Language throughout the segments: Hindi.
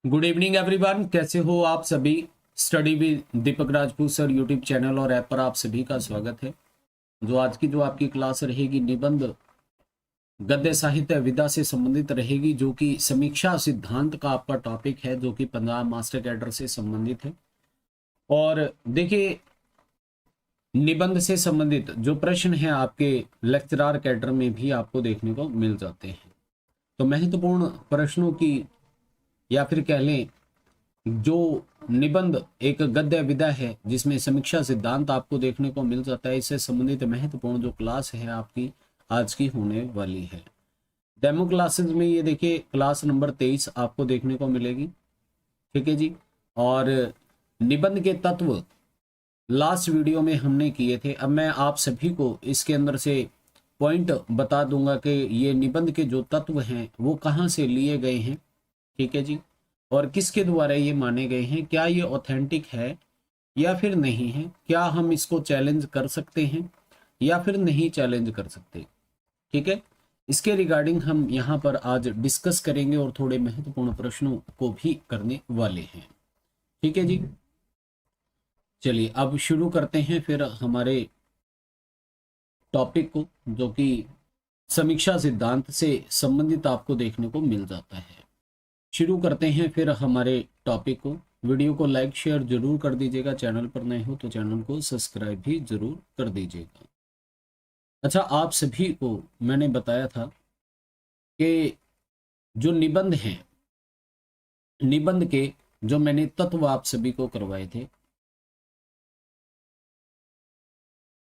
गुड इवनिंग एवरीवन, कैसे हो आप सभी। Study with Deepak Rajput sir YouTube channel और ऐप पर आप सभी का स्वागत है। जो आज की जो आपकी क्लास रहेगी निबंध गद्य साहित्य विधा से संबंधित रहेगी, जो कि समीक्षा सिद्धांत का आपका टॉपिक है, जो कि पंजाब मास्टर कैडर से संबंधित है। और देखिए, निबंध से संबंधित जो प्रश्न है आपके लेक्चरार कैडर में भी आपको देखने को मिल जाते हैं। तो महत्वपूर्ण प्रश्नों की या फिर कह लें जो निबंध एक गद्य विधा है जिसमें समीक्षा सिद्धांत आपको देखने को मिल जाता है, इससे संबंधित महत्वपूर्ण जो क्लास है आपकी आज की होने वाली है। डेमो क्लासेस में ये देखिए क्लास नंबर 23 आपको देखने को मिलेगी। ठीक है जी। और निबंध के तत्व लास्ट वीडियो में हमने किए थे। अब मैं आप सभी को इसके अंदर से पॉइंट बता दूंगा कि ये निबंध के जो तत्व हैं वो कहाँ से लिए गए हैं। ठीक है जी। और किसके द्वारा ये माने गए हैं, क्या ये ऑथेंटिक है या फिर नहीं है, क्या हम इसको चैलेंज कर सकते हैं या फिर नहीं चैलेंज कर सकते। ठीक है, इसके रिगार्डिंग हम यहाँ पर आज डिस्कस करेंगे और थोड़े महत्वपूर्ण प्रश्नों को भी करने वाले हैं। ठीक है जी। चलिए अब शुरू करते हैं फिर हमारे टॉपिक को, जो कि समीक्षा सिद्धांत से संबंधित आपको देखने को मिल जाता है। शुरू करते हैं फिर हमारे टॉपिक को। वीडियो को लाइक शेयर जरूर कर दीजिएगा, चैनल पर नए हो तो चैनल को सब्सक्राइब भी जरूर कर दीजिएगा। अच्छा, आप सभी को मैंने बताया था कि जो निबंध हैं, निबंध के जो मैंने तत्व आप सभी को करवाए थे,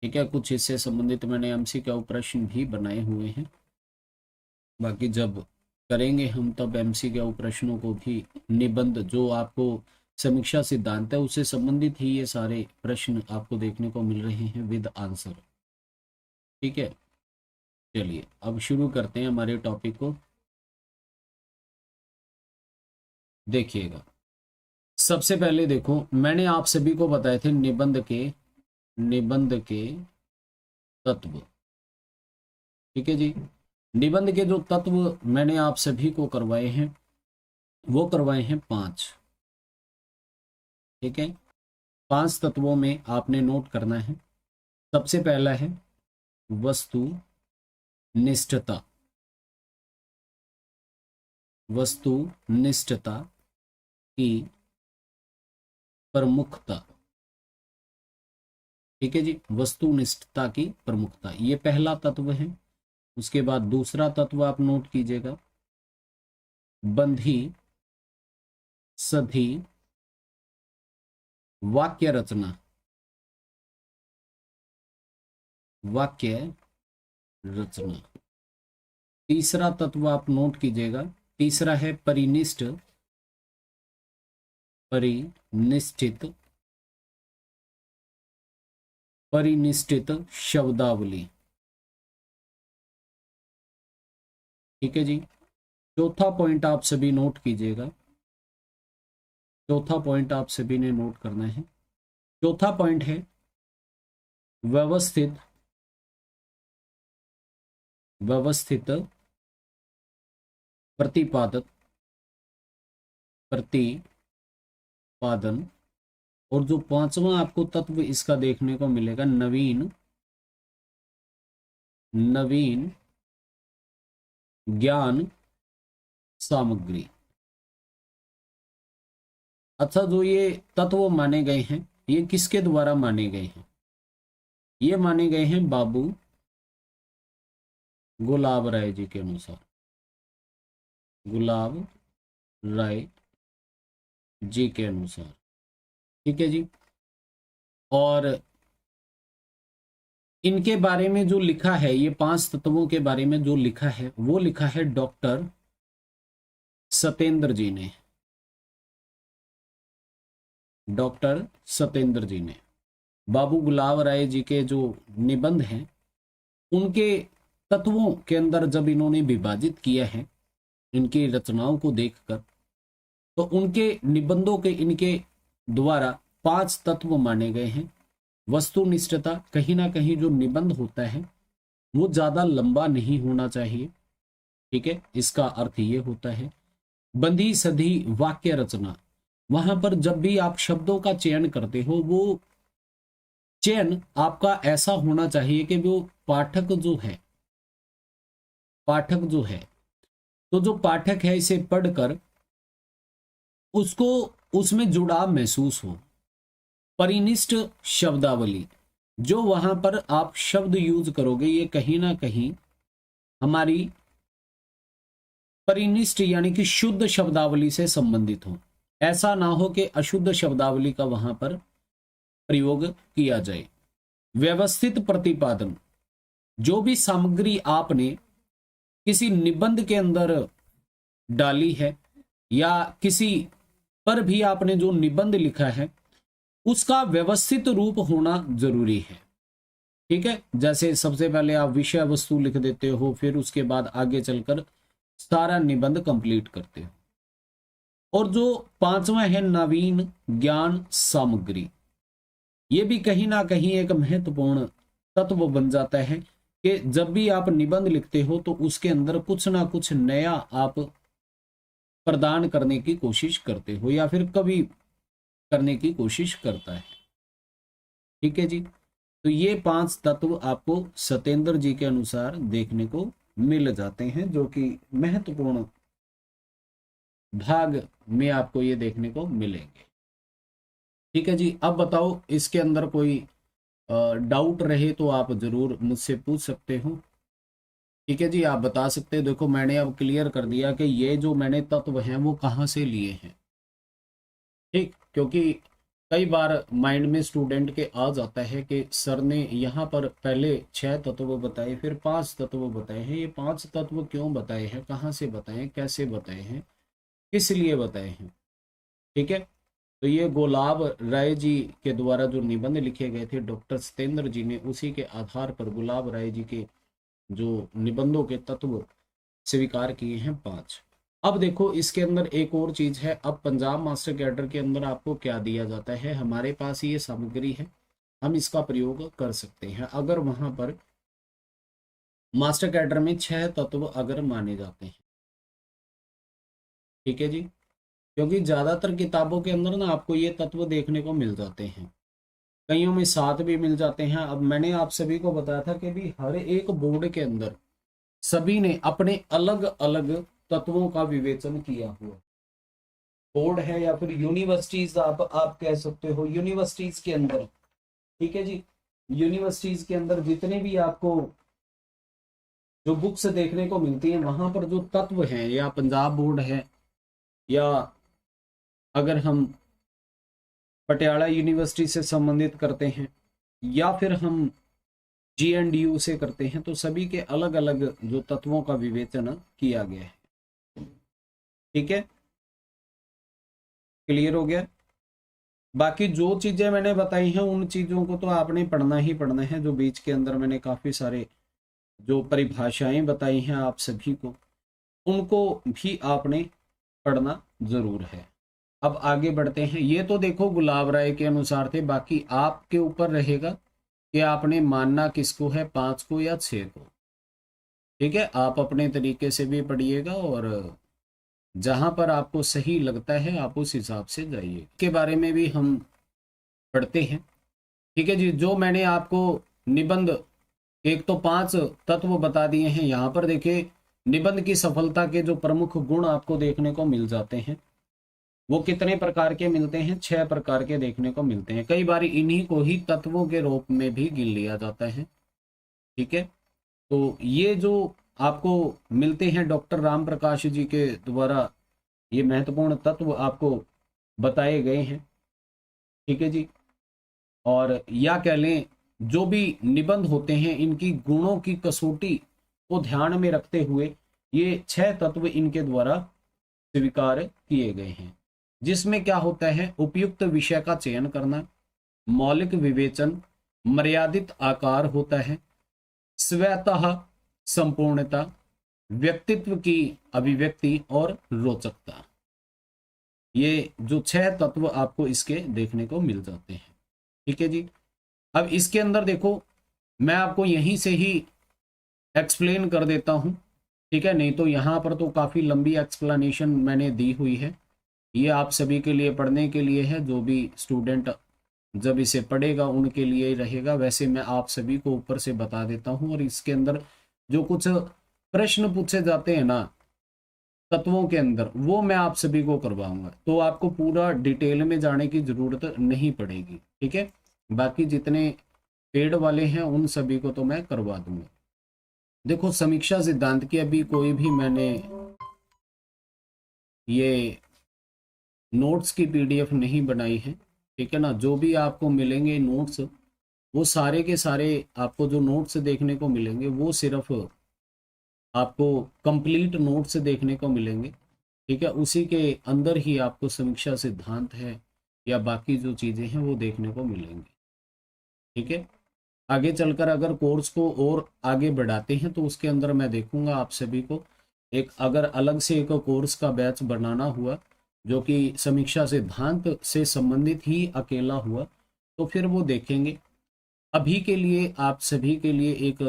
ठीक है, कुछ इससे संबंधित मैंने एमसीक्यू प्रश्न भी बनाए हुए हैं। बाकी जब करेंगे हम तब एमसीक्यू प्रश्नों को भी, निबंध जो आपको समीक्षा सिद्धांत है उससे संबंधित ही ये सारे प्रश्न आपको देखने को मिल रहे हैं विद आंसर। ठीक है, चलिए अब शुरू करते हैं हमारे टॉपिक को। देखिएगा, सबसे पहले देखो, मैंने आप सभी को बताए थे निबंध के तत्व। ठीक है जी। निबंध के जो तत्व मैंने आप सभी को करवाए हैं वो करवाए हैं 5। ठीक है, 5 तत्वों में आपने नोट करना है। सबसे पहला है वस्तु निष्ठता। वस्तु निष्ठता की प्रमुखता। ठीक है जी, वस्तुनिष्ठता की प्रमुखता, ये पहला तत्व है। उसके बाद दूसरा तत्व आप नोट कीजिएगा, बंधी सधी वाक्य रचना। वाक्य रचना। तीसरा तत्व आप नोट कीजिएगा, तीसरा है परिनिष्ठ परिनिष्ठित परिनिष्ठित शब्दावली। ठीक है जी। चौथा पॉइंट आप सभी नोट कीजिएगा, चौथा पॉइंट आप सभी ने नोट करना है। चौथा पॉइंट है व्यवस्थित व्यवस्थित प्रतिपादक प्रतिपादन। और जो पांचवा आपको तत्व इसका देखने को मिलेगा, नवीन नवीन ज्ञान सामग्री। अच्छा, जो ये तत्व माने गए हैं ये किसके द्वारा माने गए हैं, ये माने गए हैं बाबू गुलाब राय जी के अनुसार। गुलाब राय जी के अनुसार। ठीक है जी। और इनके बारे में जो लिखा है, ये 5 तत्वों के बारे में जो लिखा है वो लिखा है डॉक्टर सतेंद्र जी ने। डॉक्टर सतेंद्र जी ने बाबू गुलाब राय जी के जो निबंध हैं उनके तत्वों के अंदर जब इन्होंने विभाजित किया है इनकी रचनाओं को देखकर, तो उनके निबंधों के इनके द्वारा 5 तत्व माने गए हैं। वस्तुनिष्ठता, कहीं ना कहीं जो निबंध होता है वो ज्यादा लंबा नहीं होना चाहिए। ठीक है, इसका अर्थ ये होता है। बंधी सधी वाक्य रचना, वहां पर जब भी आप शब्दों का चयन करते हो, वो चयन आपका ऐसा होना चाहिए कि वो पाठक जो है, तो जो पाठक है इसे पढ़कर उसको उसमें जुड़ाव महसूस हो। परिनिष्ठ शब्दावली, जो वहां पर आप शब्द यूज करोगे ये कहीं ना कहीं हमारी परिनिष्ठ यानी कि शुद्ध शब्दावली से संबंधित हो। ऐसा ना हो कि अशुद्ध शब्दावली का वहां पर प्रयोग किया जाए। व्यवस्थित प्रतिपादन, जो भी सामग्री आपने किसी निबंध के अंदर डाली है या किसी पर भी आपने जो निबंध लिखा है उसका व्यवस्थित रूप होना जरूरी है। ठीक है, जैसे सबसे पहले आप विषय वस्तु लिख देते हो, फिर उसके बाद आगे चलकर सारा निबंध कंप्लीट करते हो। और जो पांचवा है नवीन ज्ञान सामग्री, ये भी कहीं ना कहीं एक महत्वपूर्ण तत्व बन जाता है कि जब भी आप निबंध लिखते हो तो उसके अंदर कुछ ना कुछ नया आप प्रदान करने की कोशिश करते हो या फिर कभी करने की कोशिश करता है। ठीक है जी, तो ये 5 तत्व आपको सतेंद्र जी के अनुसार देखने को मिल जाते हैं, जो कि महत्वपूर्ण भाग में आपको ये देखने को मिलेंगे। ठीक है जी, अब बताओ इसके अंदर कोई डाउट रहे तो आप जरूर मुझसे पूछ सकते हो। ठीक है जी, आप बता सकते हो। देखो मैंने अब क्लियर कर दिया कि ये जो मैंने तत्व हैं वो कहाँ से लिए हैं। ठीक, क्योंकि कई बार माइंड में स्टूडेंट के आ जाता है कि सर ने यहाँ पर पहले 6 तत्व बताए, फिर 5 तत्व बताए हैं, ये 5 तत्व क्यों बताए हैं, कहाँ से बताए हैं, कैसे बताए हैं, किस लिए बताए हैं। ठीक है, तो ये गुलाब राय जी के द्वारा जो निबंध लिखे गए थे डॉक्टर सतेंद्र जी ने, उसी के आधार पर गुलाब राय जी के जो निबंधों के तत्व स्वीकार किए हैं 5। अब देखो इसके अंदर एक और चीज है। अब पंजाब मास्टर कैडर के अंदर आपको क्या दिया जाता है, हमारे पास ये सामग्री है, हम इसका प्रयोग कर सकते हैं अगर वहां पर मास्टर कैडर में 6 तत्व अगर माने जाते हैं। ठीक है जी, क्योंकि ज्यादातर किताबों के अंदर ना आपको ये तत्व देखने को मिल जाते हैं, कईयों में 7 भी मिल जाते हैं। अब मैंने आप सभी को बताया था कि भी हर एक बोर्ड के अंदर सभी ने अपने अलग अलग तत्वों का विवेचन किया हुआ। बोर्ड है या फिर यूनिवर्सिटीज, आप कह सकते हो यूनिवर्सिटीज के अंदर। ठीक है जी, यूनिवर्सिटीज के अंदर जितने भी आपको जो बुक्स देखने को मिलती हैं वहां पर जो तत्व हैं, या पंजाब बोर्ड है या अगर हम पटियाला यूनिवर्सिटी से संबंधित करते हैं या फिर हम GNDU से करते हैं, तो सभी के अलग अलग जो तत्वों का विवेचन किया गया है। ठीक है, क्लियर हो गया। बाकी जो चीजें मैंने बताई हैं उन चीजों को तो आपने पढ़ना ही पढ़ना है। जो बीच के अंदर मैंने काफी सारे जो परिभाषाएं बताई हैं आप सभी को, उनको भी आपने पढ़ना जरूर है। अब आगे बढ़ते हैं। ये तो देखो गुलाब राय के अनुसार थे, बाकी आपके ऊपर रहेगा कि आपने मानना किसको है, 5 को या 6 को। ठीक है, आप अपने तरीके से भी पढ़िएगा और जहां पर आपको सही लगता है आप उस हिसाब से जाइए। के बारे में भी हम पढ़ते हैं। ठीक है जी, जो मैंने आपको निबंध एक तो 5 तत्व बता दिए हैं। यहाँ पर देखिए निबंध की सफलता के जो प्रमुख गुण आपको देखने को मिल जाते हैं वो कितने प्रकार के मिलते हैं, 6 प्रकार के देखने को मिलते हैं। कई बार इन्हीं को ही तत्वों के रूप में भी गिन लिया जाता है। ठीक है, तो ये जो आपको मिलते हैं डॉक्टर राम प्रकाश जी के द्वारा, ये महत्वपूर्ण तत्व आपको बताए गए हैं। ठीक है जी, और या कह लें जो भी निबंध होते हैं इनकी गुणों की कसौटी को ध्यान में रखते हुए ये 6 तत्व इनके द्वारा स्वीकार किए गए हैं। जिसमें क्या होता है, उपयुक्त विषय का चयन करना, मौलिक विवेचन, मर्यादित आकार होता है, स्वतः संपूर्णता, व्यक्तित्व की अभिव्यक्ति और रोचकता। ये जो 6 तत्व आपको इसके देखने को मिल जाते हैं। ठीक है जी, अब इसके अंदर देखो मैं आपको यहीं से ही एक्सप्लेन कर देता हूं ठीक है, नहीं तो यहाँ पर तो काफ़ी लंबी एक्सप्लेनेशन मैंने दी हुई है। ये आप सभी के लिए पढ़ने के लिए है, जो भी स्टूडेंट जब इसे पढ़ेगा उनके लिए ही रहेगा। वैसे मैं आप सभी को ऊपर से बता देता हूँ, और इसके अंदर जो कुछ प्रश्न पूछे जाते हैं ना तत्वों के अंदर, वो मैं आप सभी को करवाऊंगा, तो आपको पूरा डिटेल में जाने की जरूरत नहीं पड़ेगी। ठीक है, बाकी जितने पेड वाले हैं उन सभी को तो मैं करवा दूंगा। देखो, समीक्षा सिद्धांत की अभी कोई भी मैंने ये नोट्स की पीडीएफ नहीं बनाई है। ठीक है ना, जो भी आपको मिलेंगे नोट्स, वो सारे के सारे आपको जो नोट्स देखने को मिलेंगे वो सिर्फ आपको कंप्लीट नोट्स देखने को मिलेंगे। ठीक है, उसी के अंदर ही आपको समीक्षा सिद्धांत है या बाकी जो चीज़ें हैं वो देखने को मिलेंगे। ठीक है, आगे चलकर अगर कोर्स को और आगे बढ़ाते हैं तो उसके अंदर मैं देखूंगा आप सभी को एक, अगर अलग से एक कोर्स का बैच बनाना हुआ जो कि समीक्षा सिद्धांत से संबंधित ही अकेला हुआ, तो फिर वो देखेंगे। अभी के लिए आप सभी के लिए एक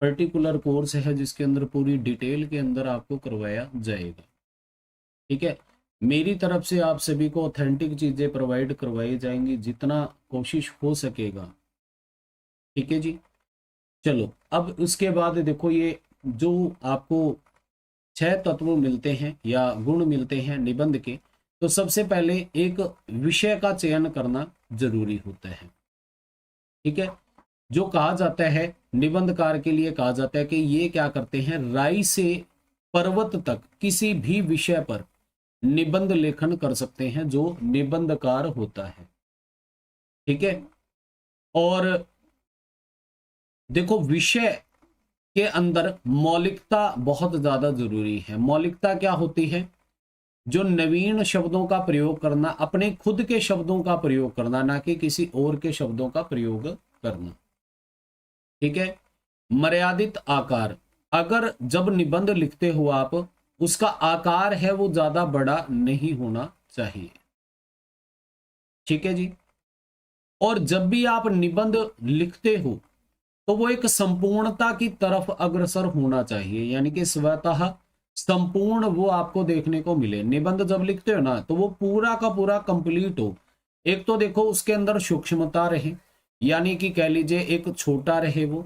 पर्टिकुलर कोर्स है जिसके अंदर पूरी डिटेल के अंदर आपको करवाया जाएगा। ठीक है, मेरी तरफ से आप सभी को ऑथेंटिक चीज़ें प्रोवाइड करवाई जाएंगी जितना कोशिश हो सकेगा। ठीक है जी, चलो अब उसके बाद देखो, ये जो आपको 6 तत्व मिलते हैं या गुण मिलते हैं निबंध के, तो सबसे पहले एक विषय का चयन करना जरूरी होता है। ठीक है, जो कहा जाता है निबंधकार के लिए कहा जाता है कि ये क्या करते हैं, राई से पर्वत तक किसी भी विषय पर निबंध लेखन कर सकते हैं जो निबंधकार होता है। ठीक है, और देखो विषय के अंदर मौलिकता बहुत ज्यादा जरूरी है। मौलिकता क्या होती है, जो नवीन शब्दों का प्रयोग करना, अपने खुद के शब्दों का प्रयोग करना, ना कि किसी और के शब्दों का प्रयोग करना। ठीक है, मर्यादित आकार, अगर जब निबंध लिखते हो आप, उसका आकार है वो ज्यादा बड़ा नहीं होना चाहिए। ठीक है जी, और जब भी आप निबंध लिखते हो तो वो एक संपूर्णता की तरफ अग्रसर होना चाहिए, यानी कि स्वतः संपूर्ण वो आपको देखने को मिले। निबंध जब लिखते हो ना तो वो पूरा का पूरा कंप्लीट हो। एक तो देखो उसके अंदर सूक्ष्मता रहे, यानी कि कह लीजिए एक छोटा रहे, वो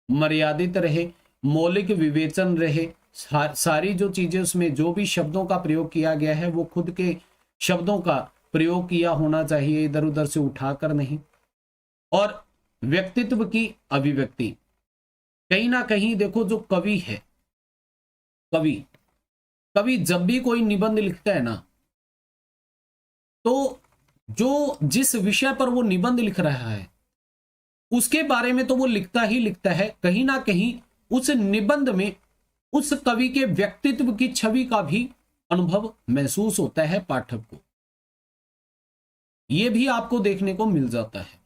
मर्यादित रहे, मौलिक विवेचन रहे, सारी जो चीजें उसमें जो भी शब्दों का प्रयोग किया गया है वो खुद के शब्दों का प्रयोग किया होना चाहिए, इधर उधर से उठाकर नहीं। और व्यक्तित्व की अभिव्यक्ति, कहीं ना कहीं देखो जो कवि है, कवि कवि जब भी कोई निबंध लिखता है ना, तो जो जिस विषय पर वो निबंध लिख रहा है उसके बारे में तो वो लिखता ही लिखता है, कहीं ना कहीं उस निबंध में उस कवि के व्यक्तित्व की छवि का भी अनुभव महसूस होता है पाठक को, ये भी आपको देखने को मिल जाता है।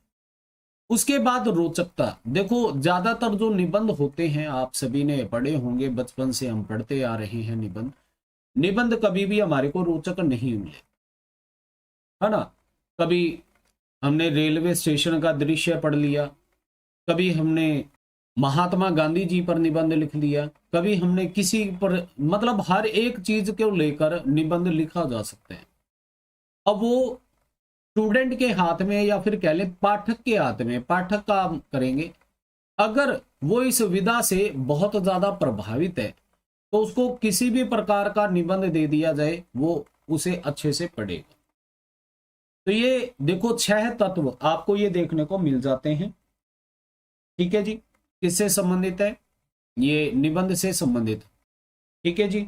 उसके बाद रोचकता, देखो ज्यादातर जो निबंध होते हैं आप सभी ने पढ़े होंगे, बचपन से हम पढ़ते आ रहे हैं निबंध, निबंध कभी भी हमारे को रोचक नहीं मिले, है ना। कभी हमने रेलवे स्टेशन का दृश्य पढ़ लिया, कभी हमने महात्मा गांधी जी पर निबंध लिख लिया, कभी हमने किसी पर, मतलब हर एक चीज को लेकर निबंध लिखा जा सकता है। अब वो स्टूडेंट के हाथ में या फिर कह लें पाठक के हाथ में, पाठक काम करेंगे। अगर वो इस विधा से बहुत ज्यादा प्रभावित है तो उसको किसी भी प्रकार का निबंध दे दिया जाए वो उसे अच्छे से पढ़ेगा। तो ये देखो 6 तत्व आपको ये देखने को मिल जाते हैं। ठीक है जी, किससे संबंधित है, ये निबंध से संबंधित। ठीक है जी,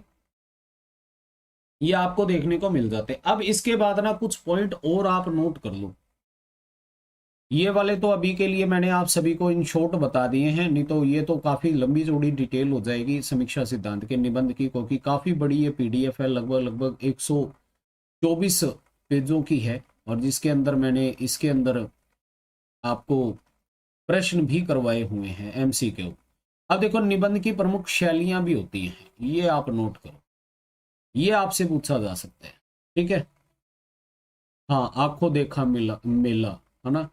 ये आपको देखने को मिल जाते हैं। अब इसके बाद ना कुछ पॉइंट और आप नोट कर लो, ये वाले तो अभी के लिए मैंने आप सभी को इन शॉर्ट बता दिए हैं, नहीं तो ये तो काफी लंबी चौड़ी डिटेल हो जाएगी समीक्षा सिद्धांत के निबंध की, क्योंकि काफी बड़ी ये पीडीएफ है, लगभग 124 पेजों की है, और जिसके अंदर मैंने इसके अंदर आपको प्रश्न भी करवाए हुए हैं एमसीक्यू। अब देखो निबंध की प्रमुख शैलियां भी होती हैं, ये आप नोट करो, ये आपसे पूछा जा सकता है। ठीक है, हाँ, आंखों देखा मेला मेला, है ना,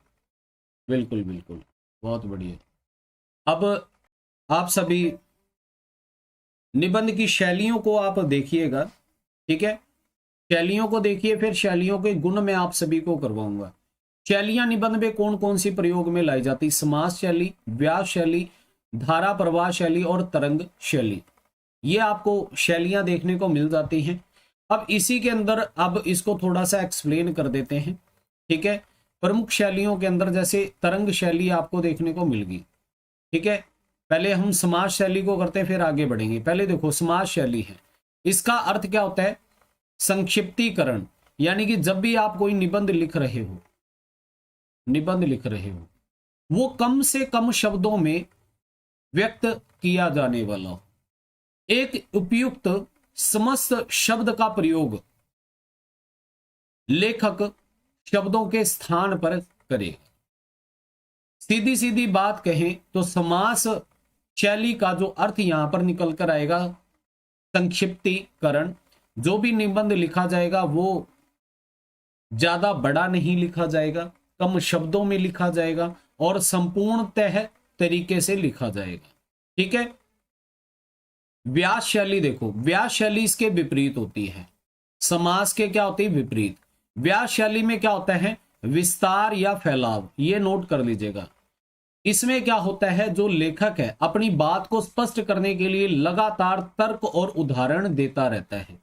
बिल्कुल बिल्कुल, बहुत बढ़िया। अब आप सभी निबंध की शैलियों को आप देखिएगा, ठीक है, शैलियों को देखिए, फिर शैलियों के गुण मैं आप सभी को करवाऊंगा। शैलियां निबंध में कौन कौन सी प्रयोग में लाई जाती? समास शैली, व्यास शैली, धारा प्रवाह शैली और तरंग शैली। ये आपको शैलियां देखने को मिल जाती हैं। अब इसी के अंदर अब इसको थोड़ा सा एक्सप्लेन कर देते हैं, ठीक है। प्रमुख शैलियों के अंदर जैसे तरंग शैली आपको देखने को मिल गई, ठीक है। पहले हम समाज शैली को करते हैं, फिर आगे बढ़ेंगे। पहले देखो समाज शैली है, इसका अर्थ क्या होता है? संक्षिप्तीकरण, यानी कि जब भी आप कोई निबंध लिख रहे हो, निबंध लिख रहे हो, वो कम से कम शब्दों में व्यक्त किया जाने वाला हो। एक उपयुक्त समस्त शब्द का प्रयोग लेखक शब्दों के स्थान पर करे। सीधी सीधी बात कहें तो समास शैली का जो अर्थ यहां पर निकल कर आएगा, संक्षिप्तीकरण। जो भी निबंध लिखा जाएगा वो ज्यादा बड़ा नहीं लिखा जाएगा, कम शब्दों में लिखा जाएगा और संपूर्णतः तरीके से लिखा जाएगा, ठीक है। व्यास शैली देखो, व्यास शैली इसके विपरीत होती है। समास के क्या होती है? विपरीत। व्यास शैली में क्या होता है? विस्तार या फैलाव, ये नोट कर लीजिएगा। इसमें क्या होता है, जो लेखक है अपनी बात को स्पष्ट करने के लिए लगातार तर्क और उदाहरण देता रहता है,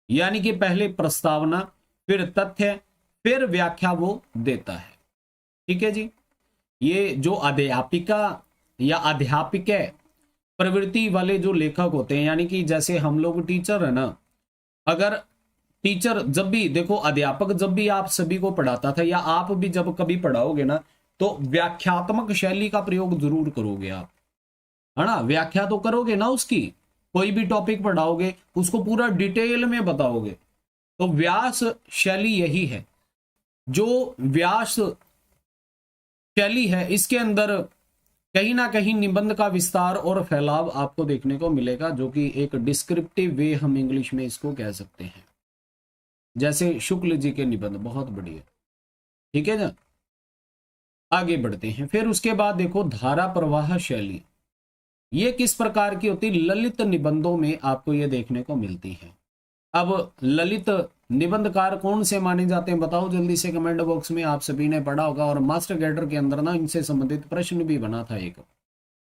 यानी कि पहले प्रस्तावना, फिर तथ्य, फिर व्याख्या वो देता है, ठीक है जी। ये जो अध्यापिका या अध्यापिक प्रवृत्ति वाले जो लेखक होते हैं, यानी कि जैसे हम लोग टीचर है ना, अगर टीचर जब भी देखो, अध्यापक जब भी आप सभी को पढ़ाता था या आप भी जब कभी पढ़ाओगे ना, तो व्याख्यात्मक शैली का प्रयोग जरूर करोगे आप, है ना। व्याख्या तो करोगे ना उसकी, कोई भी टॉपिक पढ़ाओगे उसको पूरा डिटेल में बताओगे। तो व्यास शैली यही है। जो व्यास शैली है इसके अंदर कहीं ना कहीं निबंध का विस्तार और फैलाव आपको देखने को मिलेगा, जो कि एक डिस्क्रिप्टिव वे हम इंग्लिश में इसको कह सकते हैं। जैसे शुक्ल जी के निबंध बहुत बढ़िया, ठीक है ना। आगे बढ़ते हैं। फिर उसके बाद देखो धारा प्रवाह शैली, ये किस प्रकार की होती? ललित निबंधों में आपको ये देखने को मिलती है। अब ललित निबंधकार कौन से माने जाते हैं बताओ जल्दी से कमेंट बॉक्स में। आप सभी ने पढ़ा होगा और मास्टर गाइडर के अंदर ना इनसे संबंधित प्रश्न भी बना था एक,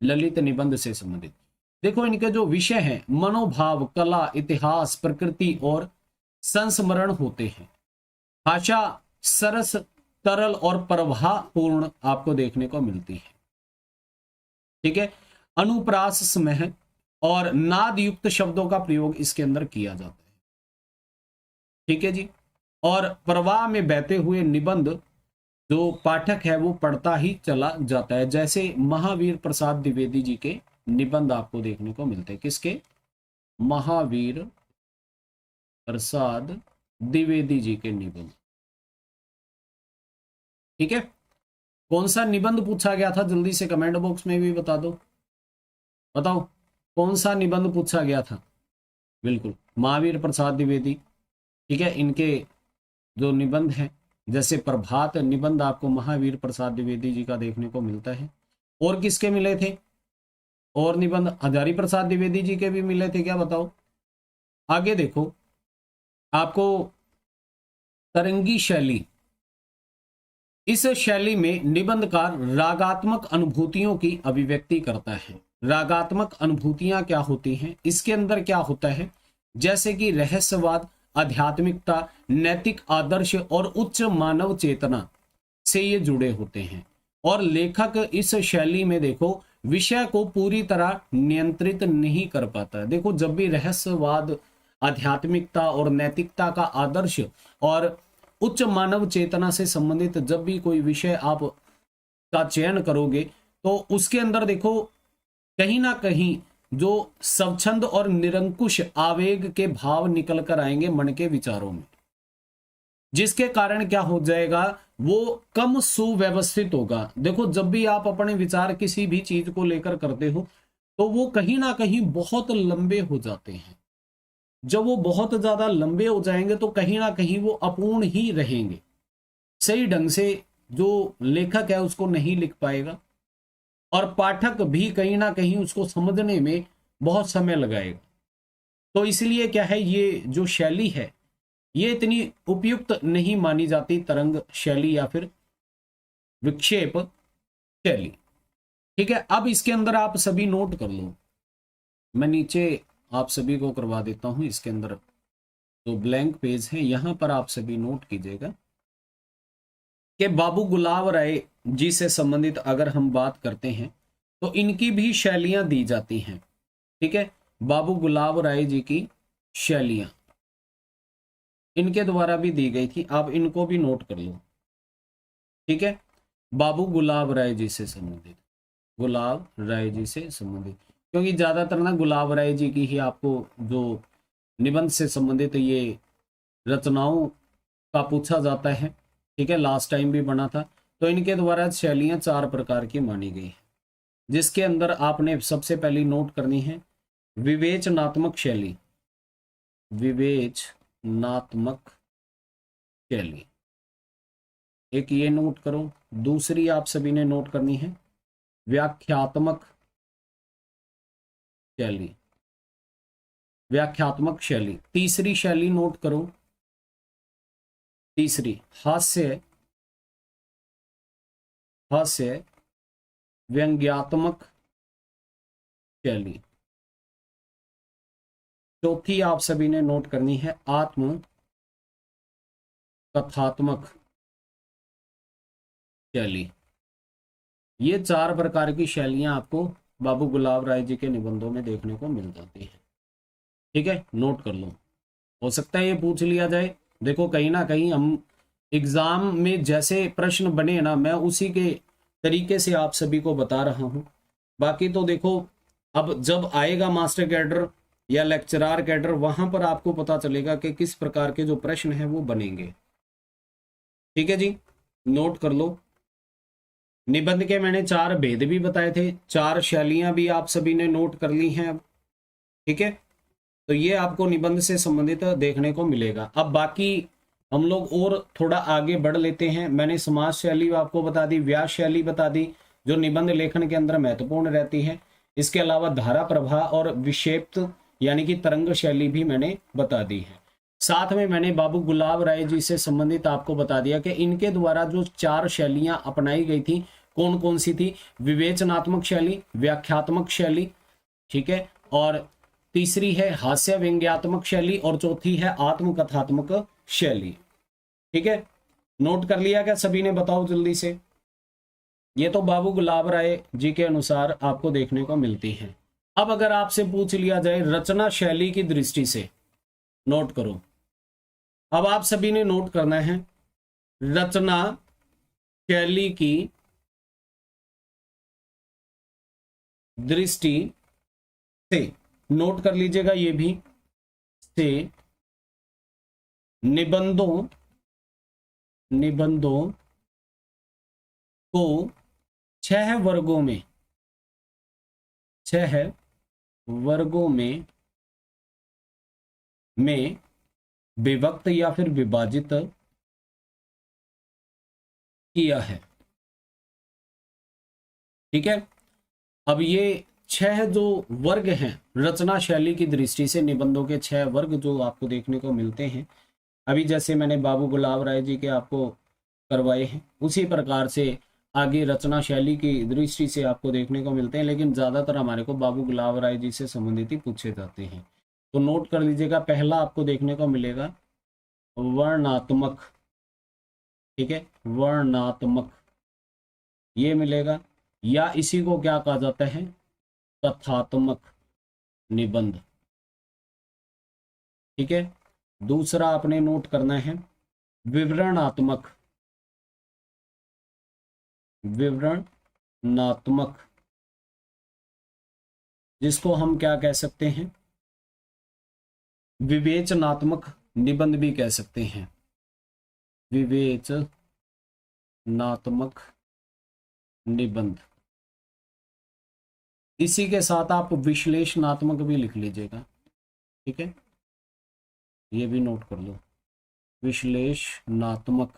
ललित निबंध से संबंधित। देखो इनके जो विषय हैं, मनोभाव, कला, इतिहास, प्रकृति और संस्मरण होते हैं। भाषा सरस, तरल और प्रभावपूर्ण आपको देखने को मिलती है, ठीक है। अनुप्रास स्मह और नाद युक्त शब्दों का प्रयोग इसके अंदर किया जाता है, ठीक है जी। और प्रवाह में बहते हुए निबंध जो पाठक है वो पढ़ता ही चला जाता है। जैसे महावीर प्रसाद द्विवेदी जी के निबंध आपको देखने को मिलते हैं। किसके? महावीर प्रसाद द्विवेदी जी के निबंध, ठीक है। कौन सा निबंध पूछा गया था जल्दी से कमेंट बॉक्स में भी बता दो, बताओ कौन सा निबंध पूछा गया था? बिल्कुल महावीर प्रसाद द्विवेदी, ठीक है। इनके जो निबंध हैं, जैसे प्रभात निबंध आपको महावीर प्रसाद द्विवेदी जी का देखने को मिलता है। और किसके मिले थे? और निबंध हजारी प्रसाद द्विवेदी जी के भी मिले थे क्या, बताओ। आगे देखो आपको तरंगी शैली, इस शैली में निबंधकार रागात्मक अनुभूतियों की अभिव्यक्ति करता है। रागात्मक अनुभूतियां क्या होती हैं? इसके अंदर क्या होता है, जैसे कि रहस्यवाद, आध्यात्मिकता, नैतिक आदर्श और उच्च मानव चेतना से ये जुड़े होते हैं। और लेखक इस शैली में देखो विषय को पूरी तरह नियंत्रित नहीं कर पाता है। देखो जब भी रहस्यवाद, आध्यात्मिकता और नैतिकता का आदर्श और उच्च मानव चेतना से संबंधित जब भी कोई विषय आप का चयन करोगे तो उसके अंदर देखो कहीं ना कहीं जो स्वच्छंद और निरंकुश आवेग के भाव निकल कर आएंगे मन के विचारों में, जिसके कारण क्या हो जाएगा, वो कम सुव्यवस्थित होगा। देखो जब भी आप अपने विचार किसी भी चीज को लेकर करते हो तो वो कहीं ना कहीं बहुत लंबे हो जाते हैं। जब वो बहुत ज्यादा लंबे हो जाएंगे तो कहीं ना कहीं वो अपूर्ण ही रहेंगे, सही ढंग से जो लेखक है उसको नहीं लिख पाएगा और पाठक भी कहीं ना कहीं उसको समझने में बहुत समय लगाएगा। तो इसलिए क्या है, ये जो शैली है ये इतनी उपयुक्त नहीं मानी जाती, तरंग शैली या फिर विक्षेप शैली। ठीक है, अब इसके अंदर आप सभी नोट कर लो, मैं नीचे आप सभी को करवा देता हूं। इसके अंदर तो ब्लैंक पेज है, यहां पर आप सभी नोट कीजिएगा कि बाबू गुलाब राय जी से संबंधित अगर हम बात करते हैं तो इनकी भी शैलियां दी जाती हैं। ठीक है, बाबू गुलाब राय जी की शैलियां इनके द्वारा भी दी गई थी, आप इनको भी नोट कर लो। ठीक है, बाबू गुलाब राय जी से संबंधित, गुलाब राय जी से संबंधित, क्योंकि ज्यादातर ना गुलाब राय जी की ही आपको जो निबंध से संबंधित ये रचनाओं का पूछा जाता है। ठीक है, लास्ट टाइम भी बना था। तो इनके द्वारा शैलियां 4 प्रकार की मानी गई है, जिसके अंदर आपने सबसे पहली नोट करनी है विवेचनात्मक शैली, विवेचनात्मक शैली, एक ये नोट करो। दूसरी आप सभी ने नोट करनी है व्याख्यात्मक शैली, व्याख्यात्मक शैली। तीसरी शैली नोट करो, तीसरी हास्य, हास्य व्यंग्यात्मक शैली। चौथी आप सभी ने नोट करनी है आत्म कथात्मक शैली। ये 4 प्रकार की शैलियां आपको बाबू गुलाब राय जी के निबंधों में देखने को मिल जाती है। ठीक है, नोट कर लो, हो सकता है ये पूछ लिया जाए। देखो कहीं ना कहीं हम एग्जाम में जैसे प्रश्न बने ना, मैं उसी के तरीके से आप सभी को बता रहा हूं। बाकी तो देखो अब जब आएगा मास्टर कैडर या लेक्चरार कैडर, वहां पर आपको पता चलेगा कि किस प्रकार के जो प्रश्न हैं वो बनेंगे। ठीक है जी, नोट कर लो। निबंध के मैंने 4 भेद भी बताए थे, 4 शैलियां भी आप सभी ने नोट कर ली हैं अब। ठीक है, तो ये आपको निबंध से संबंधित देखने को मिलेगा। अब बाकी हम लोग और थोड़ा आगे बढ़ लेते हैं। मैंने समाज शैली आपको बता दी, व्यास शैली बता दी, जो निबंध लेखन के अंदर महत्वपूर्ण रहती है। इसके अलावा धारा प्रवाह और विक्षेप्त यानी कि तरंग शैली भी मैंने बता दी है। साथ में मैंने बाबू गुलाब राय जी से संबंधित आपको बता दिया कि इनके द्वारा जो 4 शैलियां अपनाई गई थी कौन कौन सी थी। विवेचनात्मक शैली, व्याख्यात्मक शैली, ठीक है, और तीसरी है हास्य व्यंग्यात्मक शैली, और चौथी है आत्मकथात्मक शैली। ठीक है, नोट कर लिया क्या सभी ने? बताओ जल्दी से। ये तो बाबू गुलाब राय जी के अनुसार आपको देखने को मिलती है। अब अगर आपसे पूछ लिया जाए रचना शैली की दृष्टि से, नोट करो। अब आप सभी ने नोट करना है रचना शैली की दृष्टि से, नोट कर लीजिएगा ये भी, से निबंधों को 6 वर्गों में, 6 वर्गों में विभक्त या फिर विभाजित किया है। ठीक है, अब ये 6 जो वर्ग हैं रचना शैली की दृष्टि से, निबंधों के 6 वर्ग जो आपको देखने को मिलते हैं, अभी जैसे मैंने बाबू गुलाब राय जी के आपको करवाए हैं, उसी प्रकार से आगे रचना शैली की दृष्टि से आपको देखने को मिलते हैं, लेकिन ज्यादातर हमारे को बाबू गुलाब राय जी से संबंधित ही पूछे जाते हैं। तो नोट कर लीजिएगा, पहला आपको देखने को मिलेगा वर्णात्मक। ठीक है, वर्णात्मक ये मिलेगा, या इसी को क्या कहा जाता है, कथात्मक निबंध। ठीक है, दूसरा आपने नोट करना है विवरणात्मक, विवरणात्मक जिसको हम क्या कह सकते हैं, विवेचनात्मक निबंध भी कह सकते हैं, विवेचनात्मक निबंध। इसी के साथ आप विश्लेषणात्मक भी लिख लीजिएगा। ठीक है, ये भी नोट कर लो, विश्लेषणात्मक।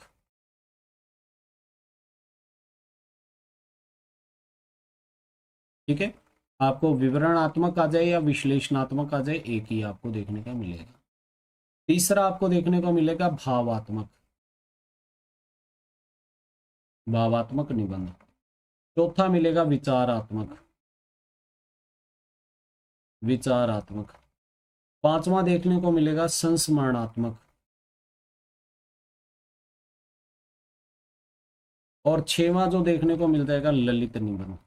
ठीक है, आपको विवरणात्मक आ जाए या विश्लेषणात्मक आ जाए, एक ही आपको देखने का मिलेगा। तीसरा आपको देखने को मिलेगा भावात्मक, भावात्मक निबंध। चौथा मिलेगा विचारात्मक, विचारात्मक। पांचवा देखने को मिलेगा संस्मरणात्मक, और छठवां जो देखने को मिल जाएगा ललित निबंध,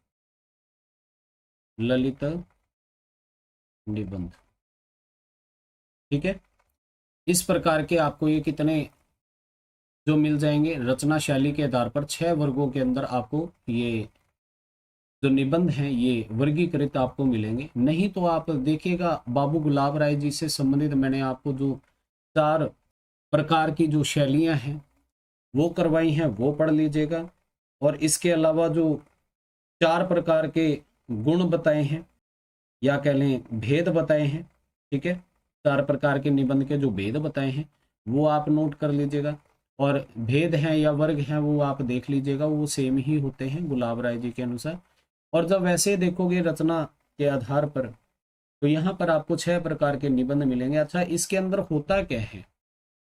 ललित निबंध। ठीक है, इस प्रकार के आपको ये कितने जो मिल जाएंगे रचना शैली के आधार पर 6 वर्गों के अंदर आपको ये जो निबंध हैं ये वर्गीकृत आपको मिलेंगे। नहीं तो आप देखिएगा बाबू गुलाब राय जी से संबंधित मैंने आपको जो 4 प्रकार की जो शैलियां हैं वो करवाई हैं, वो पढ़ लीजिएगा। और इसके अलावा जो 4 प्रकार के गुण बताए हैं या कह लें भेद बताए हैं, ठीक है, 4 प्रकार के निबंध के जो भेद बताए हैं वो आप नोट कर लीजिएगा। और भेद हैं या वर्ग हैं वो आप देख लीजिएगा, वो सेम ही होते हैं गुलाब राय जी के अनुसार। और जब वैसे देखोगे रचना के आधार पर तो यहाँ पर आपको 6 प्रकार के निबंध मिलेंगे। अच्छा, इसके अंदर होता क्या है,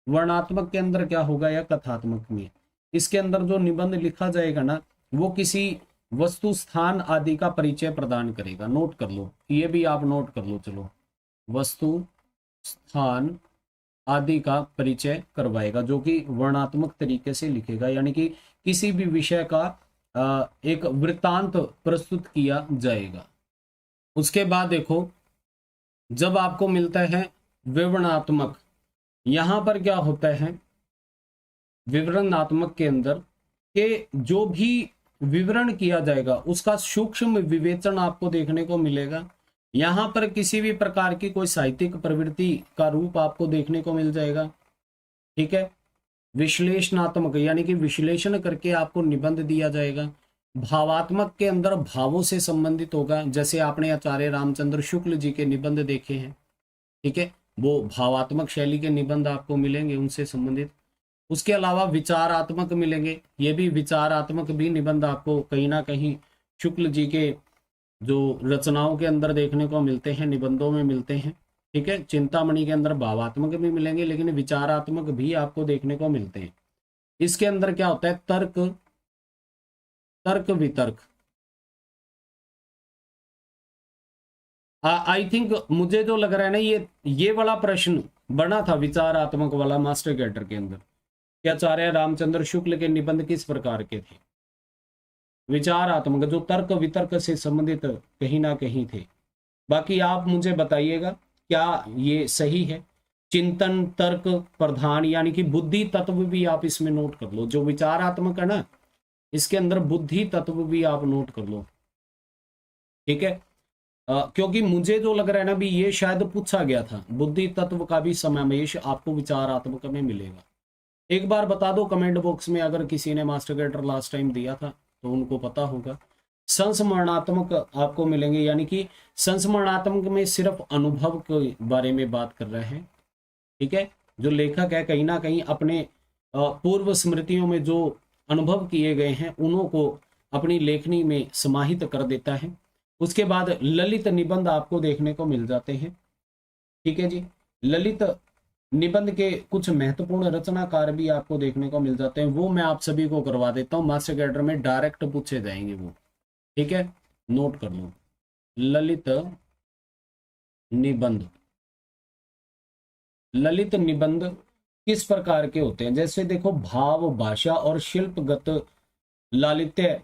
वर्णात्मक के अंदर क्या होगा या कथात्मक में, इसके अंदर जो निबंध लिखा जाएगा ना वो किसी वस्तु स्थान आदि का परिचय प्रदान करेगा। नोट कर लो, ये भी आप नोट कर लो। चलो, वस्तु स्थान आदि का परिचय करवाएगा, जो कि वर्णात्मक तरीके से लिखेगा, यानी कि किसी भी विषय का एक वृत्तांत प्रस्तुत किया जाएगा। उसके बाद देखो, जब आपको मिलता है विवरणात्मक, यहां पर क्या होता है विवरणात्मक के अंदर के जो भी विवरण किया जाएगा उसका सूक्ष्म विवेचन आपको देखने को मिलेगा। यहां पर किसी भी प्रकार की कोई साहित्यिक प्रवृत्ति का रूप आपको देखने को मिल जाएगा। ठीक है, विश्लेषणात्मक यानी कि विश्लेषण करके आपको निबंध दिया जाएगा। भावात्मक के अंदर भावों से संबंधित होगा, जैसे आपने आचार्य रामचंद्र शुक्ल जी के निबंध देखे हैं, ठीक है, वो भावात्मक शैली के निबंध आपको मिलेंगे उनसे संबंधित। उसके अलावा विचारात्मक मिलेंगे, ये भी विचारात्मक भी निबंध आपको कहीं ना कहीं शुक्ल जी के जो रचनाओं के अंदर देखने को मिलते हैं, निबंधों में मिलते हैं। ठीक है, चिंतामणि के अंदर भावात्मक भी मिलेंगे लेकिन विचारात्मक भी आपको देखने को मिलते हैं। इसके अंदर क्या होता है, तर्क, तर्क वितर्क। आई थिंक मुझे जो लग रहा है ना, ये वाला प्रश्न बना था विचारात्मक वाला मास्टर कैडर के अंदर कि आचार्य रामचंद्र शुक्ल के निबंध किस प्रकार के थे। विचारात्मक जो तर्क वितर्क से संबंधित कहीं ना कहीं थे। बाकी आप मुझे बताइएगा क्या ये सही है। चिंतन तर्क प्रधान यानी कि बुद्धि तत्व भी आप इसमें नोट कर लो, जो विचारात्मक है ना इसके अंदर बुद्धि तत्व भी आप नोट कर लो। ठीक है, क्योंकि मुझे जो लग रहा है ना भी ये शायद पूछा गया था, बुद्धि तत्व का भी समावेश आपको विचारात्मक में मिलेगा। एक बार बता दो कमेंट बॉक्स में, अगर किसी ने मास्टर कैडर लास्ट टाइम दिया था तो उनको पता होगा। संस्मरणात्मक आपको मिलेंगे, यानी कि संस्मरणात्मक में सिर्फ अनुभव के बारे में बात कर रहे हैं। ठीक है, जो लेखक है कहीं ना कहीं अपने पूर्व स्मृतियों में जो अनुभव किए गए हैं उन्हों को अपनी लेखनी में समाहित कर देता है। उसके बाद ललित निबंध आपको देखने को मिल जाते हैं। ठीक है जी, ललित निबंध के कुछ महत्वपूर्ण रचनाकार भी आपको देखने को मिल जाते हैं, वो मैं आप सभी को करवा देता हूं, मास्टर कैडर में डायरेक्ट पूछे जाएंगे वो। ठीक है, नोट कर लो, ललित निबंध। ललित निबंध किस प्रकार के होते हैं, जैसे देखो भाव भाषा और शिल्पगत लालित्य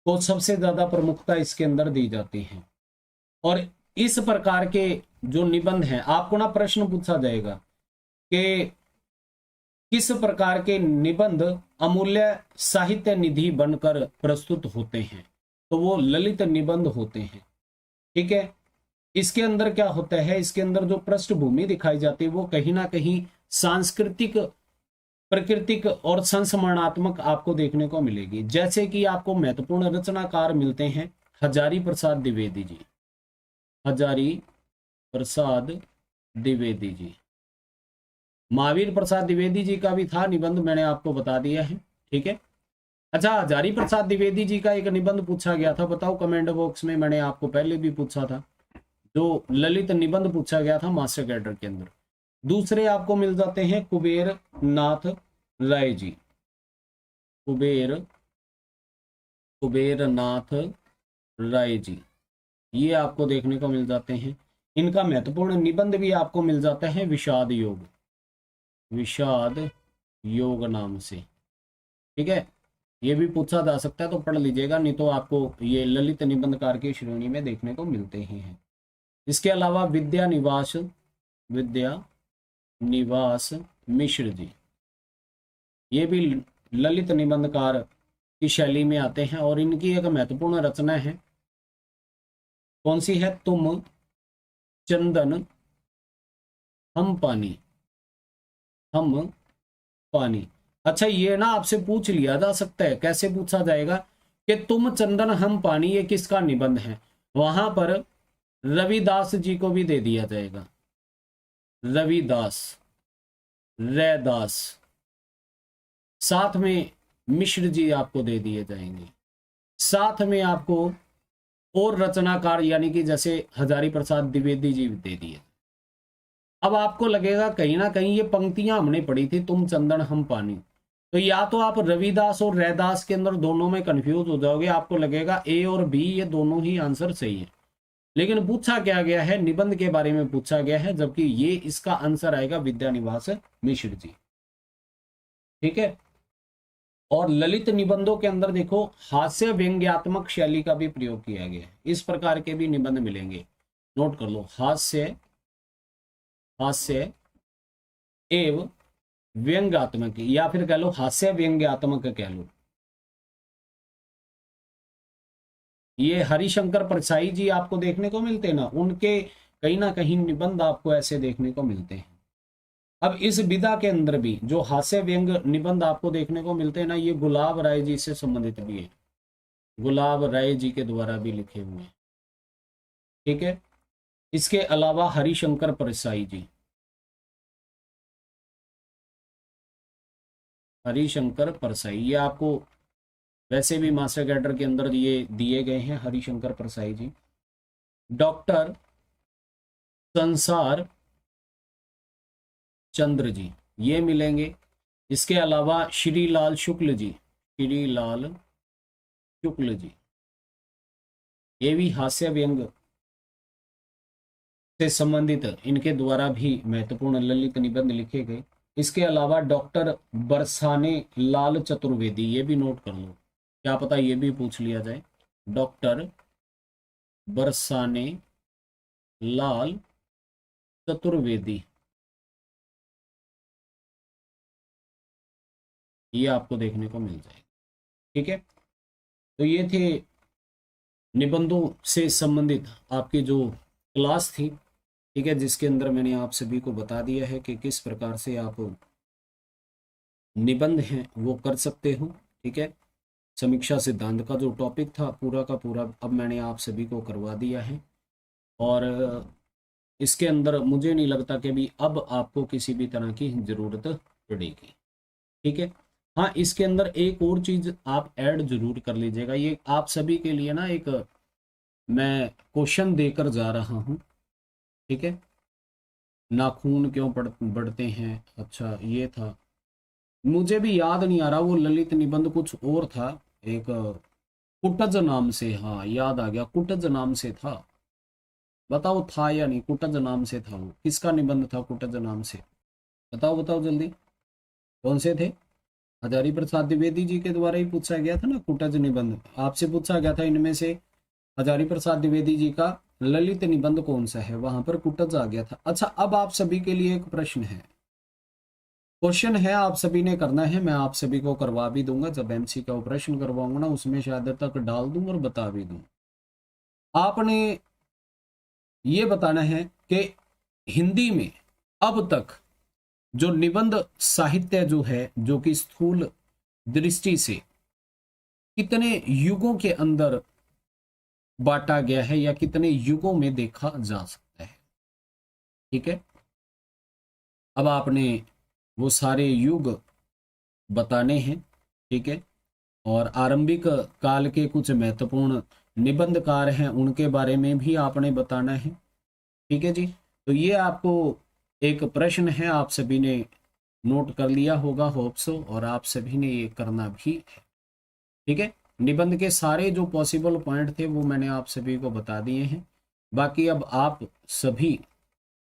को सबसे ज्यादा प्रमुखता इसके अंदर दी जाती है। और इस प्रकार के जो निबंध हैं आपको ना प्रश्न पूछा जाएगा कि किस प्रकार के निबंध अमूल्य साहित्य निधि बनकर प्रस्तुत होते हैं, तो वो ललित निबंध होते हैं। ठीक है, इसके अंदर क्या होता है, इसके अंदर जो पृष्ठभूमि दिखाई जाती है वो कहीं ना कहीं सांस्कृतिक, प्राकृतिक और संस्मरणात्मक आपको देखने को मिलेगी। जैसे कि आपको महत्वपूर्ण रचनाकार मिलते हैं हजारी प्रसाद द्विवेदी जी, हजारी प्रसाद द्विवेदी जी। महावीर प्रसाद द्विवेदी जी का भी था निबंध, मैंने आपको बता दिया है। ठीक है, अच्छा, हजारी प्रसाद द्विवेदी जी का एक निबंध पूछा गया था, बताओ कमेंट बॉक्स में। मैंने आपको पहले भी पूछा था, जो ललित निबंध पूछा गया था मास्टर कैडर के अंदर। दूसरे आपको मिल जाते हैं कुबेर नाथ राय जी। कुबेर नाथ राय जी, ये आपको देखने को मिल जाते हैं। इनका महत्वपूर्ण निबंध भी आपको मिल जाता है विषाद योग, विषाद योग नाम से। ठीक है, ये भी पूछा जा सकता है, तो पढ़ लीजिएगा, नहीं तो आपको ये ललित निबंधकार की श्रेणी में देखने को मिलते ही हैं। इसके अलावा विद्या निवास मिश्र जी, ये भी ललित निबंधकार की शैली में आते हैं, और इनकी एक महत्वपूर्ण रचना है, कौन सी है? तुम चंदन हम पानी, हम पानी। अच्छा, ये ना आपसे पूछ लिया जा सकता है, कैसे पूछा जाएगा कि तुम चंदन हम पानी, ये किसका निबंध है? वहां पर रविदास जी को भी दे दिया जाएगा, रविदास, रैदास, साथ में मिश्र जी आपको दे दिए जाएंगे, साथ में आपको और रचनाकार यानी कि जैसे हजारी प्रसाद द्विवेदी जी दे दिए। अब आपको लगेगा कहीं ना कहीं ये पंक्तियां हमने पढ़ी थी, तुम चंदन हम पानी, तो या तो आप रविदास और रैदास के अंदर दोनों में कंफ्यूज हो जाओगे, आपको लगेगा ए और बी ये दोनों ही आंसर सही है। लेकिन पूछा क्या गया है, निबंध के बारे में पूछा गया है, जबकि ये इसका आंसर आएगा विद्यानिवास मिश्र जी। ठीक है, और ललित निबंधों के अंदर देखो हास्य व्यंग्यात्मक शैली का भी प्रयोग किया गया है, इस प्रकार के भी निबंध मिलेंगे, नोट कर लो, हास्य, हास्य एवं व्यंग्यात्मक, या फिर कह लो हास्य व्यंग्यात्मक कह लो। ये हरिशंकर परसाई जी आपको देखने को मिलते हैं ना, उनके कहीं ना कहीं निबंध आपको ऐसे देखने को मिलते हैं। अब इस विधा के अंदर भी जो हास्य व्यंग निबंध आपको देखने को मिलते हैं ना, ये गुलाब राय जी से संबंधित भी है, गुलाब राय जी के द्वारा भी लिखे हुए हैं। ठीक है, इसके अलावा हरिशंकर परसाई जी, हरिशंकर परसाई, ये आपको वैसे भी मास्टर कैडर के अंदर ये दिए गए हैं, हरिशंकर परसाई जी। डॉक्टर संसार चंद्र जी, ये मिलेंगे। इसके अलावा श्रीलाल शुक्ल जी, श्रीलाल शुक्ल जी, ये भी हास्य व्यंग से संबंधित इनके द्वारा भी महत्वपूर्ण ललित निबंध लिखे गए। इसके अलावा डॉक्टर बरसाने लाल चतुर्वेदी, ये भी नोट कर लो, क्या पता ये भी पूछ लिया जाए। डॉक्टर बरसाने लाल चतुर्वेदी, ये आपको देखने को मिल जाएगा। ठीक है, तो ये थे निबंधों से संबंधित आपकी जो क्लास थी। ठीक है, जिसके अंदर मैंने आप सभी को बता दिया है कि किस प्रकार से आप निबंध हैं वो कर सकते हो। ठीक है, समीक्षा सिद्धांत का जो टॉपिक था पूरा का पूरा अब मैंने आप सभी को करवा दिया है, और इसके अंदर मुझे नहीं लगता कि भी अब आपको किसी भी तरह की ज़रूरत पड़ेगी। ठीक है, हाँ, इसके अंदर एक और चीज़ आप ऐड जरूर कर लीजिएगा, ये आप सभी के लिए ना एक मैं क्वेश्चन देकर जा रहा हूँ। ठीक है, नाखून क्यों बढ़ते हैं, अच्छा ये था, मुझे भी याद नहीं आ रहा, वो ललित निबंध कुछ और था, एक कुटज नाम से, हाँ याद आ गया, कुटज नाम से था, बताओ था या नहीं, कुटज नाम से था, वो किसका निबंध था कुटज नाम से, बताओ बताओ जल्दी, कौन से थे? हजारी प्रसाद द्विवेदी जी के द्वारा ही पूछा गया था ना कुटज निबंध, आपसे पूछा गया था इनमें से हजारी प्रसाद द्विवेदी जी का ललित निबंध कौन सा है, वहां पर कुटज आ गया था। अच्छा, अब आप सभी के लिए एक प्रश्न है, क्वेश्चन है, आप सभी ने करना है, मैं आप सभी को करवा भी दूंगा, जब एमसी का प्रश्न करवाऊंगा ना उसमें शायद तक डाल दूं और बता भी दूं। आपने ये बताना है कि हिंदी में अब तक जो निबंध साहित्य जो है, जो कि स्थूल दृष्टि से कितने युगों के अंदर बांटा गया है, या कितने युगों में देखा जा सकता है। ठीक है, अब आपने वो सारे युग बताने हैं। ठीक है, और आरंभिक काल के कुछ महत्वपूर्ण निबंधकार हैं उनके बारे में भी आपने बताना है। ठीक है जी। तो ये आपको एक प्रश्न है, आप सभी ने नोट कर लिया होगा होप सो, और आप सभी ने ये करना भी है। ठीक है, निबंध के सारे जो पॉसिबल पॉइंट थे वो मैंने आप सभी को बता दिए हैं। बाकी अब आप सभी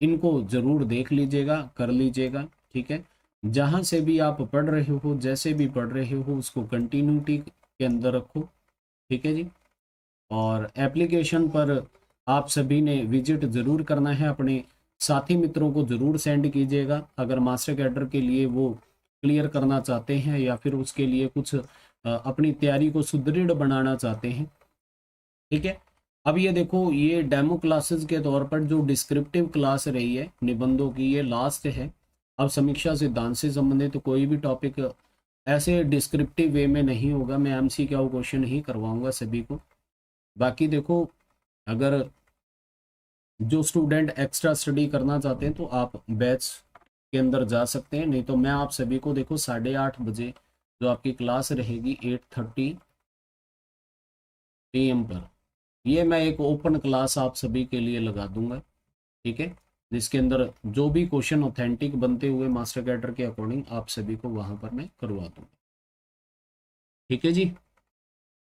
इनको जरूर देख लीजिएगा, कर लीजिएगा। ठीक है, जहां से भी आप पढ़ रहे हो, जैसे भी पढ़ रहे हो, उसको कंटिन्यूटी के अंदर रखो। ठीक है जी। और एप्लीकेशन पर आप सभी ने विजिट जरूर करना है, अपने साथी मित्रों को जरूर सेंड कीजिएगा अगर मास्टर कैडर के लिए वो क्लियर करना चाहते हैं या फिर उसके लिए कुछ अपनी तैयारी को सुदृढ़ बनाना चाहते हैं। ठीक है, अब ये देखो, ये डेमो क्लासेस के तौर पर जो डिस्क्रिप्टिव क्लास रही है निबंधों की, ये लास्ट है। अब समीक्षा सिद्धांत से संबंधित तो कोई भी टॉपिक ऐसे डिस्क्रिप्टिव वे में नहीं होगा, मैं MCQ क्वेश्चन ही करवाऊंगा सभी को। बाकी देखो, अगर जो स्टूडेंट एक्स्ट्रा स्टडी करना चाहते हैं तो आप बैच के अंदर जा सकते हैं, नहीं तो मैं आप सभी को देखो 8:30 बजे जो आपकी क्लास रहेगी 8:30 PM पर, ये मैं एक ओपन क्लास आप सभी के लिए लगा दूंगा। ठीक है, जिसके अंदर जो भी क्वेश्चन ऑथेंटिक बनते हुए मास्टर कैडर के अकॉर्डिंग आप सभी को वहां पर मैं करवा दूंगा। ठीक है जी,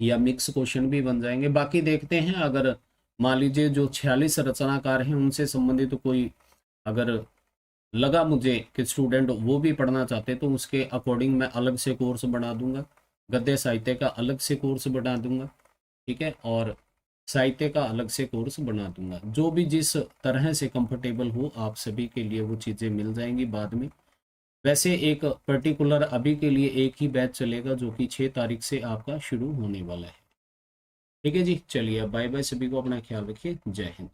या मिक्स क्वेश्चन भी बन जाएंगे। बाकी देखते हैं, अगर मान लीजिए जो 46 रचनाकार हैं उनसे संबंधित तो कोई अगर लगा मुझे कि स्टूडेंट वो भी पढ़ना चाहते तो उसके अकॉर्डिंग मैं अलग से कोर्स बना दूंगा, गद्य साहित्य का अलग से कोर्स बना दूंगा। ठीक है, और साहित्य का अलग से कोर्स बना दूंगा। जो भी जिस तरह से कंफर्टेबल हो आप सभी के लिए वो चीज़ें मिल जाएंगी बाद में। वैसे एक पर्टिकुलर अभी के लिए एक ही बैच चलेगा जो कि 6 तारीख से आपका शुरू होने वाला है। ठीक है जी, चलिए बाय बाय, सभी को अपना ख्याल रखिए, जय हिंद।